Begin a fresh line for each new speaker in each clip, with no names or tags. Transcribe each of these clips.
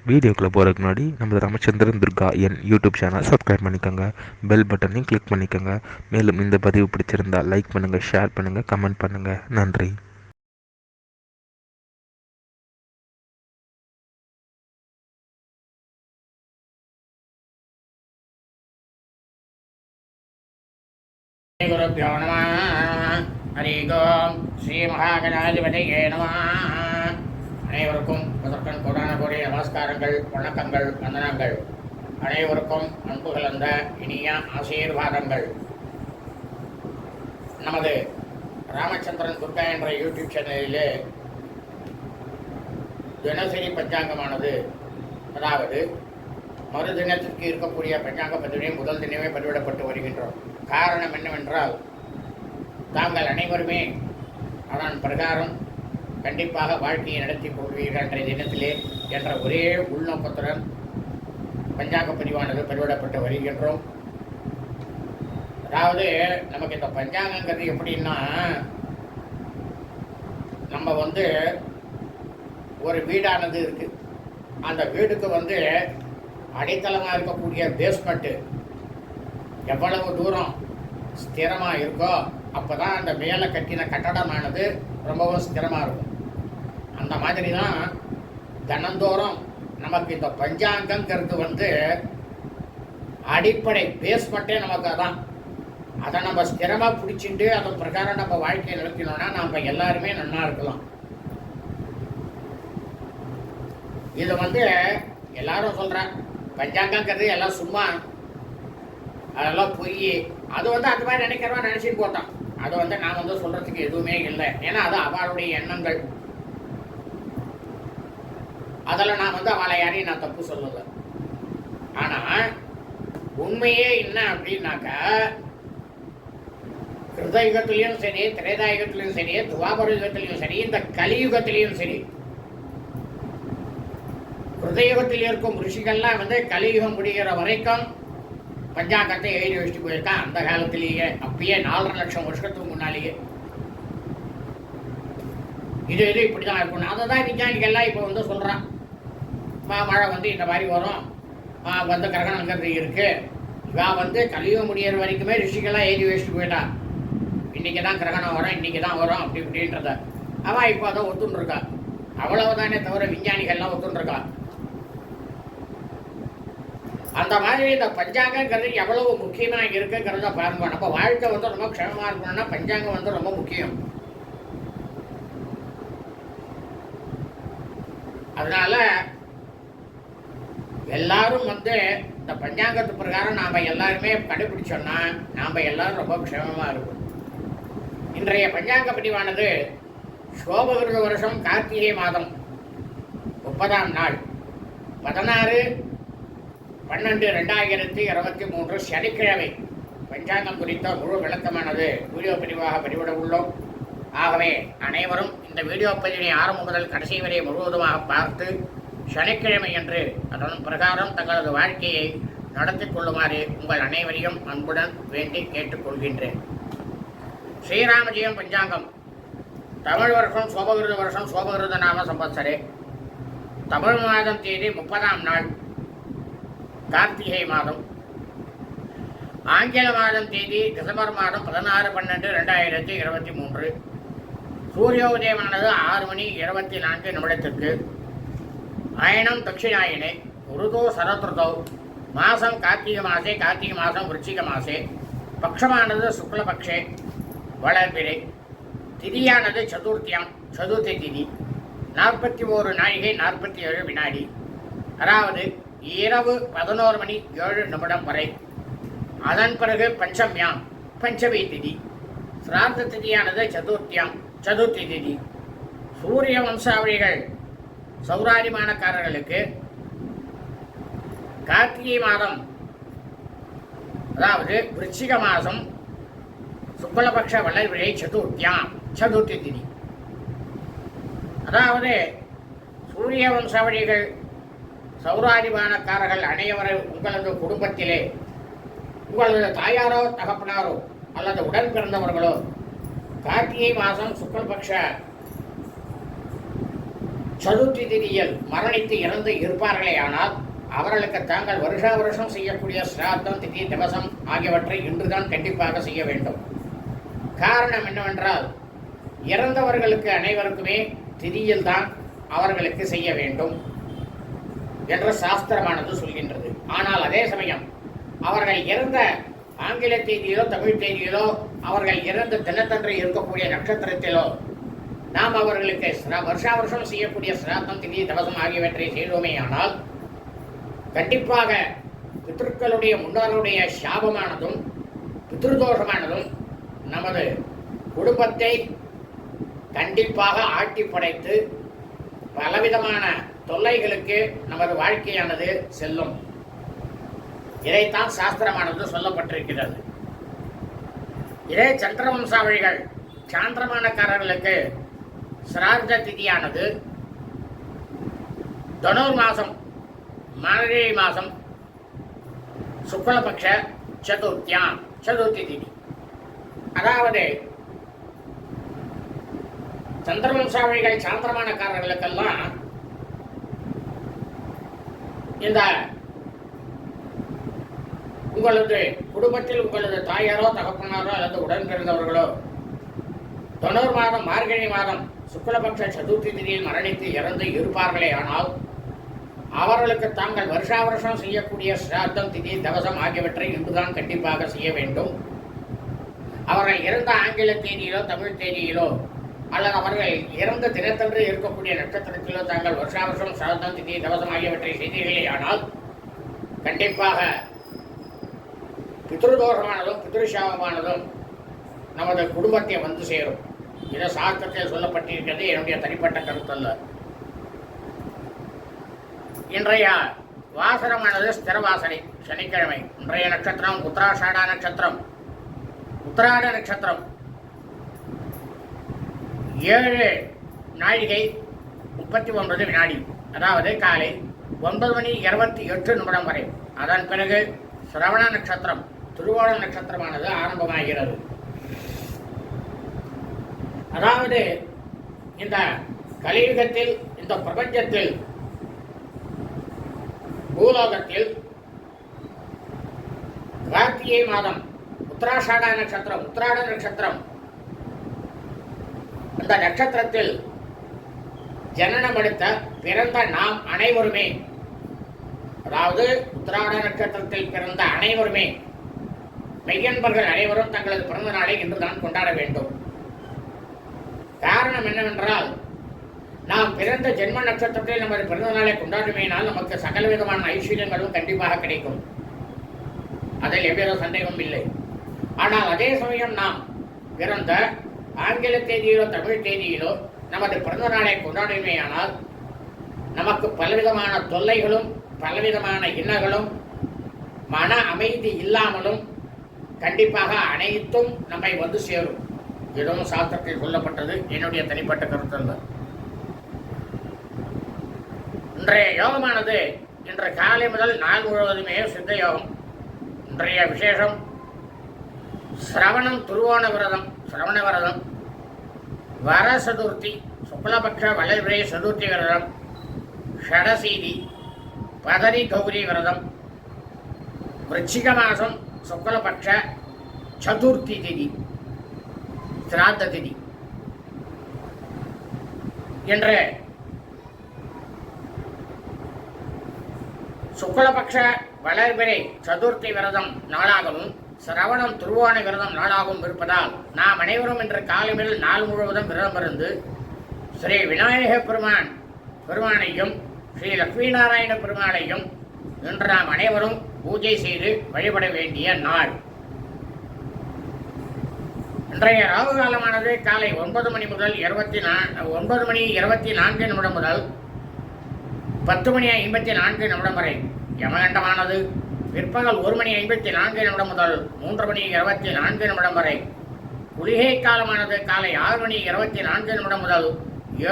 வீடியோக்குள்ளே போகிறதுக்கு முன்னாடி நம்ம ராமச்சந்திரன் துர்கா என் யூடியூப் சேனல் சப்ஸ்கிரைப் பண்ணிக்கோங்க, பெல் பட்டனையும் கிளிக் பண்ணிக்கோங்க. மேலும் இந்த பதிவு பிடிச்சிருந்தால் லைக் பண்ணுங்கள், ஷேர் பண்ணுங்கள், கமெண்ட் பண்ணுங்கள். நன்றி.
குருப்யோ நம. ஹரி ஓம். ஸ்ரீ மகாகணாதிபதியே நம. அனைவருக்கும் முதற்கண் கோடான கோடி நமஸ்காரங்கள், வணக்கங்கள், வந்தனங்கள். அனைவருக்கும் அன்பு கலந்த இனிய ஆசீர்வாதங்கள். நமது ராமச்சந்திரன் துர்கா என்ற யூடியூப் சேனலிலே தினசரி பஞ்சாங்கமானது, அதாவது மறுதினத்திற்கு இருக்கக்கூடிய பஞ்சாங்க பதிவினை முதல் தினமே பதிவிடப்பட்டு வருகின்றோம். காரணம் என்னவென்றால், தாங்கள் அனைவருமே அதன் பிரகாரம் கண்டிப்பாக வாழ்க்கையை நடத்தி கொள்வீர்கள் என்ற தினத்திலே என்ற ஒரே உள்நோக்கத்துடன் பஞ்சாங்க பதிவானது பதிவிடப்பட்டு வருகின்றோம். அதாவது நமக்கு இந்த பஞ்சாங்கங்கிறது எப்படின்னா, நம்ம ஒரு வீடானது இருக்கு. அந்த வீடுக்கு அடித்தளமாக இருக்கக்கூடிய பேஸ்மெண்ட்டு எவ்வளவு தூரம் ஸ்திரமாக இருக்கோ அப்போதான் அந்த மேலே கட்டின கட்டடமானது ரொம்பவும் ஸ்திரமாக இருக்கும். அந்த மாதிரி தான் தினந்தோறும் நமக்கு இந்த பஞ்சாங்கங்கிறது அடிப்படை பேஸ்மெண்ட்டே நமக்கு அதான். அதை நம்ம ஸ்திரமாக பிடிச்சிட்டு அதன் பிரகாரம் நம்ம வாழ்க்கையை நிறுத்தினோம்னா நம்ம எல்லாருமே நல்லா இருக்கலாம். இது எல்லாரும் சொல்கிறேன், பஞ்சாங்கங்கிறது எல்லாம் சும்மா, அதெல்லாம் பொய். அது அந்த மாதிரி நினைக்கிறவன் நினச்சிட்டு போட்டான். அது நான் சொல்கிறதுக்கு எதுவுமே இல்லை. ஏன்னா அது அவளுடைய எண்ணங்கள். அதில் நான் அவளை யாரையும் நான் தப்பு சொல்லலை. ஆனால் உண்மையே என்ன அப்படின்னாக்கா, கிருதயுகத்திலையும் சரி, திரேதாயுகத்திலையும் சரி, துவாபர யுகத்திலையும் சரி, இந்த கலியுகத்திலையும் சரி, கிருதயுகத்தில் இருக்கும் ரிஷிகள்லாம் கலியுகம் முடிகிற வரைக்கும் பஞ்சாங்கத்தை எழுதி வச்சுட்டு போயிருக்கான். அந்த காலத்திலேயே, அப்பயே 4.5 லட்சம் வருஷத்துக்கு முன்னாலேயே இது இப்படிதான் இருக்கணும். அதை தான் விஞ்ஞானிகள்லாம் இப்போ சொல்றான். மழை இந்த மாதிரி வரும், கிரகணங்கிறது இருக்கு. இவன் கலியுகம் முடிகிற வரைக்குமே ரிஷிகள்லாம் எழுதி வச்சுட்டு போயிட்டான். இன்னைக்கு தான் கிரகணம் வரும், இன்னைக்கு தான் வரும், அப்படி இப்படின்றத அவன் இப்போ அதை ஒத்துன்ருக்கா. அவ்வளவுதானே தவிர விஞ்ஞானிகள்லாம் ஒத்துன்ருக்கா. அந்த மாதிரி இந்த பஞ்சாங்கங்கிறது எவ்வளவு முக்கியமாக இருக்குங்கிறத பாருங்க. நம்ம வாழ்க்கை ரொம்ப க்ஷமமாக இருக்கணும்னா பஞ்சாங்கம் ரொம்ப முக்கியம். அதனால எல்லாரும் இந்த பஞ்சாங்கத்து பிரகாரம் நாம் எல்லாருமே கடைபிடிச்சோம்னா நாம் எல்லாரும் ரொம்ப க்ஷமமாக இருக்கும். இன்றைய பஞ்சாங்க பதிவானது சோபகிருத வருஷம் கார்த்திகை மாதம் 30ஆம் நாள் 16/12/2023 சனிக்கிழமை பஞ்சாங்கம் குறித்த முழு விளக்கமானது வீடியோ பதிவாக பதிவிட உள்ளோம். ஆகவே அனைவரும் இந்த வீடியோ பதிவினை ஆரம்பம் முதல் கடைசி வரை முழுவதுமாக பார்த்து சனிக்கிழமை என்று அதன் பிரகாரம் தங்களது வாழ்க்கையை நடத்தி கொள்ளுமாறு உங்கள் அனைவரையும் அன்புடன் வேண்டி கேட்டுக்கொள்கின்றேன். ஸ்ரீராமஜெயம் பஞ்சாங்கம் தமிழ் வருஷம் சோபகிருத வருஷம் சோபகிருத நாம சம்பத்சரே. தமிழ் மாதம் தேதி 30ஆம் நாள் கார்த்திகை மாதம். ஆங்கில மாதம் தேதி டிசம்பர் மாதம் 16/12/2023. சூரியோதயமானது 6:24 அயனம் தட்சிணாயனே. ருதோ சரத்ருதோ. மாதம் கார்த்திகை மாசே. கார்த்திகை மாதம் விருச்சிக மாசே. பக்ஷமானது சுக்லபக்ஷே வளர்பிறை. திதியானது சதுர்த்தியாம் சதுர்த்தி திதி. 41 நாழிகை 47 வினாடி. அதாவது இரவு 11:07 வரை. அதன் பிறகு பஞ்சமியாம் பஞ்சமி திதி. சிரார்த்த திதியானது சதுர்த்தியாம் சதுர்த்தி திதி. சூரிய வம்சாவளிகள் சௌராரிமானக்காரர்களுக்கு கார்த்திகை மாதம், அதாவது விருச்சிக மாதம் சுக்லபக்ஷ வளர்விழை சதுர்த்தியாம் சதுர்த்தி திதி. அதாவது சூரிய வம்சாவளிகள் சௌராரிமானக்காரர்கள் அனைவரும் உங்களது குடும்பத்திலே உங்களது தாயாரோ தகப்பனாரோ அல்லது உடன் பிறந்தவர்களோ கார்த்திகை மாதம் சுக்லபக்ஷ சதுர்த்தி திதியில் மரணித்து இறந்து இருப்பார்களே ஆனால் அவர்களுக்கு தாங்கள் வருஷா வருஷம் செய்யக்கூடிய சிராத்தம் திதி திவசம் ஆகியவற்றை இன்றுதான் கண்டிப்பாக செய்ய வேண்டும். காரணம் என்னவென்றால் இறந்தவர்களுக்கு அனைவருக்குமே திதியில் தான் அவர்களுக்கு செய்ய வேண்டும் என்ற சாஸ்திரமானது சொல்கின்றது. ஆனால் அதே சமயம் அவர்கள் இறந்த ஆங்கில தேதியிலோ தமிழ் தேதியிலோ அவர்கள் இறந்த தினத்தன்று இருக்கக்கூடிய நட்சத்திரத்திலோ நாம் அவர்களுக்கு வருஷா வருஷம் செய்யக்கூடிய சிராத்தம் திதி தவசம் ஆகியவற்றை செய்தோமே ஆனால் கண்டிப்பாக பித்ருக்களுடைய முன்னோருடைய சாபமானதும் பித்ருதோஷமானதும் நமது குடும்பத்தை கண்டிப்பாக ஆட்டி படைத்து பலவிதமான தொல்லைகளுக்கு நமது வாழ்க்கையானது செல்லும். இதைத்தான் சாஸ்திரமானது சொல்லப்பட்டிருக்கிறது. இதே சந்திரவம்சாவழிகள் சாந்திரமானக்காரர்களுக்கு சிரார்த்த திதியானது தனுர் மாதம் மார்கழி மாதம் சுக்லபக்ஷ சதுர்த்தி திதி. அதாவது சந்திரவம்சாவழிகள் சாந்திரமானக்காரர்களுக்கெல்லாம் இந்த உங்களது குடும்பத்தில் உங்களது தாயாரோ தகப்பனாரோ அல்லது உடன் பிறந்தவர்களோ தனுர் மாதம் மார்கழி மாதம் சுக்லபக்ஷ சதுர்த்தி திதியில் மரணித்து இறந்து இருப்பார்களே ஆனால் அவர்களுக்கு தாங்கள் வருஷா வருஷம் செய்யக்கூடிய சிராத்தம் திதி தவசம் ஆகியவற்றை இன்றுதான் கண்டிப்பாக செய்ய வேண்டும். அவர்கள் இறந்த ஆங்கில தேதியிலோ தமிழ் தேதியிலோ அல்லது அவர்கள் இறந்த தினத்தன்று இருக்கக்கூடிய நட்சத்திரத்திலோ தாங்கள் வருஷா வருஷம் சிராத்தம் திதி தவசம் ஆகியவற்றை செய்தீர்களே ஆனால் கண்டிப்பாக பித்ருதோஷமானதும் பித்ருசாபமானதும் நமது குடும்பத்தை வந்து சேரும். இதை சாஸ்திரத்தில் சொல்லப்பட்டிருக்கிறது, என்னுடைய தனிப்பட்ட கருத்தல்ல. இன்றைய வாசனமானது ஸ்திரவாசனை சனிக்கிழமை. இன்றைய நட்சத்திரம் உத்தராஷாடா நட்சத்திரம். உத்தராட நட்சத்திரம் 7:39 வினாடி, அதாவது காலை 9:28 வரை. அதன் பிறகு சிரவண நட்சத்திரம் திருவோண நட்சத்திரமானது ஆரம்பமாகிறது. அதாவது இந்த கலியுகத்தில் இந்த பிரபஞ்சத்தில் பூலோகத்தில் கார்த்திகை மாதம் உத்தராஷாட நட்சத்திரம் உத்தராட நட்சத்திரம் அந்த நட்சத்திரத்தில் ஜனனமெடுத்த பிறந்த நாம் அனைவருமே, அதாவது உத்தராட நட்சத்திரத்தில் பிறந்த அனைவருமே மெய்யன்பர்கள் அனைவரும் தங்களது பிறந்த நாளை இன்றுதான் கொண்டாட வேண்டும். காரணம் என்னவென்றால் நாம் பிறந்த ஜென்ம நட்சத்திரத்தில் நமது பிறந்த நாளை கொண்டாடுமையினால் நமக்கு சகல விதமான ஐஸ்வர்யங்களும் கண்டிப்பாக கிடைக்கும். அதில் எவ்வித சந்தேகமும் இல்லை. ஆனால் அதே சமயம் நாம் பிறந்த ஆங்கில தேதியிலோ தமிழ் தேதியிலோ நமது பிறந்த நாளை கொண்டாடுமையானால் நமக்கு பலவிதமான தொல்லைகளும் பலவிதமான இன்னல்களும் மன அமைதி இல்லாமலும் கண்டிப்பாக அனைத்தும் நம்மை வந்து சேரும். இதுவும் சாஸ்திரத்தில் சொல்லப்பட்டது, என்னுடைய தனிப்பட்ட கருத்தல்ல. இன்றைய யோகமானது இன்று காலை முதல் நாள் முழுவதுமே சித்த யோகம். இன்றைய விசேஷம் சிரவணம் துருவோண விரதம், சிரவண விரதம், வர சதுர்த்தி, சுக்லபக்ஷ வளர்பிறை சதுர்த்தி விரதம், ஷடசீதி, பதரி கௌரி விரதம், விருச்சிக மாசம் சுக்லபக்ஷ சதுர்த்தி திதி, சிராத்த திதி என்ற சுக்லபக்ஷ வளர்பிறை சதுர்த்தி விரதம் நாளாகவும் சிரவணம் துருவோண விரதம் நாளாகவும் இருப்பதால் நாம் அனைவரும் இன்று காலை முதல் நாள் முழுவதும் விரதம் இருந்து ஸ்ரீ விநாயக பெருமானையும் ஸ்ரீ லட்சுமி நாராயண பெருமானையும் இன்று நாம் அனைவரும் பூஜை செய்து வழிபட வேண்டிய நாள். இன்றைய ராகு காலமானது காலை 9 மணி முதல் 9:24 முதல் 10:54 வரை. யமகண்டமானது பிற்பகல் 1:54 முதல் 3:24 வரை. குளிகை காலமானது காலை 6:24 முதல்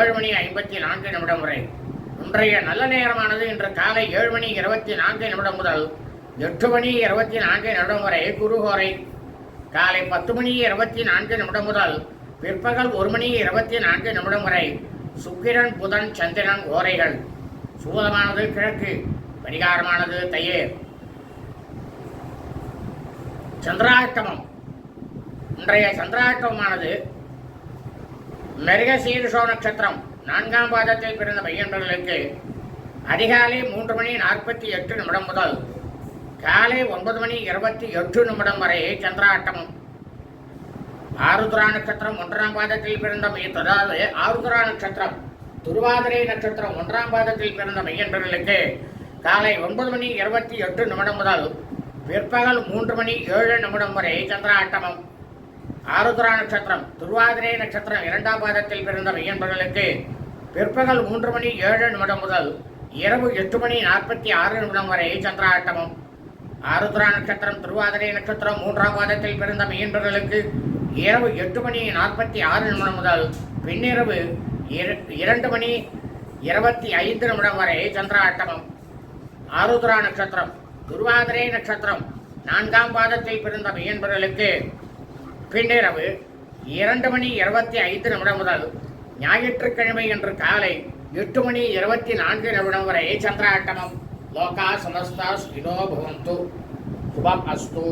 7:54 வரை. இன்றைய நல்ல நேரமானது இன்று காலை 7:24 முதல் 8:24 வரை. குருஹோரை காலை 10:24 முதல் பிற்பகல் 1:24 வரை. சுக்கிரன் புதன் சந்திரன் ஓரைகள். சூலமானது கிழக்கு, பரிகாரமானது தையேர். சந்திராஷ்டமம். இன்றைய சந்திராஷ்டமமானது மிருகசீரிஷோ நட்சத்திரம் 4ஆம் பாதத்தில் பிறந்த பையன்களுக்கு அதிகாலை 3:48 முதல் காலை 9:28 வரை சந்திராஷ்டமம். ஆருத்ரா நட்சத்திரம் 1ஆம் பாதத்தில் பிறந்த அதாவது ஆருத்ரா நட்சத்திரம் திருவாதிரை நட்சத்திரம் 1ஆம் பாதத்தில் பிறந்த மையன்பர்களுக்கு காலை 9:28 முதல் பிற்பகல் 3:07 வரை சந்திராஷ்டமம். ஆருத்ரா நட்சத்திரம் திருவாதிரை நட்சத்திரம் 2ஆம் பாதத்தில் பிறந்த மையன்பர்களுக்கு பிற்பகல் 3:07 முதல் இரவு 8:46 வரை சந்திராஷ்டமம். ஆருத்ரா நட்சத்திரம் திருவாதிரை நட்சத்திரம் 3ஆம் பாதத்தில் பிறந்த மையன்பர்களுக்கு இரவு 8:46 முதல் பின்னிரவு 2:25 வரை சந்திராஷ்டமம். ஆருத்ரா நட்சத்திரம் திருவாதிரை நட்சத்திரம் 4ஆம் பாதத்தில் பிறந்த மையன்பர்களுக்கு பின்னிரவு 2:25 முதல் ஞாயிற்றுக்கிழமை என்று காலை 8:24 வரை சந்திராஷ்டமம். லோகா சமஸ்தா ஸ்கினோ பவந்து. சுபம் அஸ்து.